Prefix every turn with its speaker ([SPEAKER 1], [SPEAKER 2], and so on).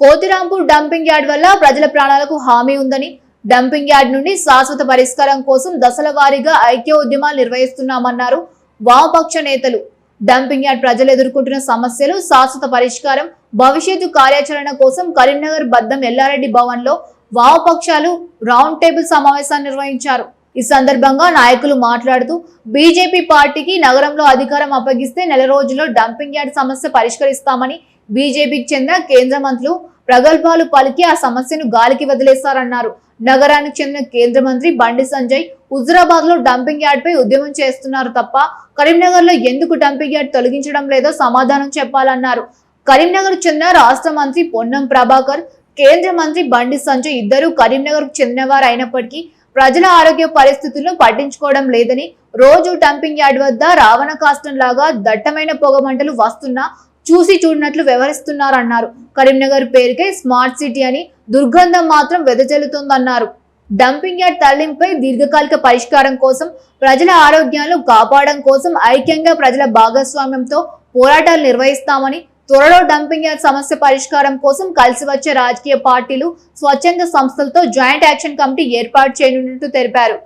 [SPEAKER 1] Kothirampur dumping yard వల్ల ప్రజల ప్రాణాలకు హామీ ఉందని, డంపింగ్ యార్డ్ నుండి శాశ్వత పరిష్కారం కోసం దశల వారీగా ఐక్య ఉద్యమాలు నిర్వహిస్తున్నామన్నారు వామపక్ష నేతలు. డంపింగ్ యార్డ్ ప్రజలు ఎదుర్కొంటున్న సమస్యలు, శాశ్వత పరిష్కారం, భవిష్యత్తు కార్యాచరణ కోసం కరీంనగర్ బద్దం ఎల్లారెడ్డి భవన్ లో వామపక్షాలు రౌండ్ టేబుల్ సమావేశాన్ని నిర్వహించారు. ఈ సందర్భంగా నాయకులు మాట్లాడుతూ, బీజేపీ పార్టీకి నగరంలో అధికారం అప్పగిస్తే నెల రోజుల్లో డంపింగ్ యార్డ్ సమస్య పరిష్కరిస్తామని బీజేపీకి చెందిన కేంద్ర మంత్రులు ప్రగల్భాలు పలికి ఆ సమస్యను గాలికి వదిలేశారన్నారు. నగరానికి చెందిన కేంద్ర మంత్రి బండి సంజయ్ హుజురాబాద్ లో డంపింగ్ యార్డ్ పై ఉద్యమం చేస్తున్నారు తప్ప కరీంనగర్ లో ఎందుకు డంపింగ్ యార్డ్ తొలగించడం లేదో సమాధానం చెప్పాలన్నారు. కరీంనగర్ చెందిన రాష్ట్ర మంత్రి పొన్నం ప్రభాకర్, కేంద్ర మంత్రి బండి సంజయ్ ఇద్దరు కరీంనగర్ కు చెందినవారు అయినప్పటికీ ప్రజల ఆరోగ్య పరిస్థితులను పట్టించుకోవడం లేదని, రోజు డంపింగ్ యార్డ్ వద్ద రావణ కాష్టం లాగా దట్టమైన పొగమంటలు వస్తున్నా చూసి చూడనట్లు వ్యవహరిస్తున్నారన్నారు. కరీంనగర్ పేరుకే స్మార్ట్ సిటీ అని దుర్గంధం మాత్రం వెదజల్లుతోందన్నారు. డంపింగ్ యార్డ్ తరలింపై దీర్ఘకాలిక పరిష్కారం కోసం, ప్రజల ఆరోగ్యాలను కాపాడడం కోసం ఐక్యంగా ప్రజల భాగస్వామ్యంతో పోరాటాలు నిర్వహిస్తామని, త్వరలో డంపింగ్ యార్డ్ సమస్య పరిష్కారం కోసం కలిసి వచ్చే రాజకీయ పార్టీలు, స్వచ్ఛంద సంస్థలతో జాయింట్ యాక్షన్ కమిటీ ఏర్పాటు చేయనున్నట్టు తెలిపారు.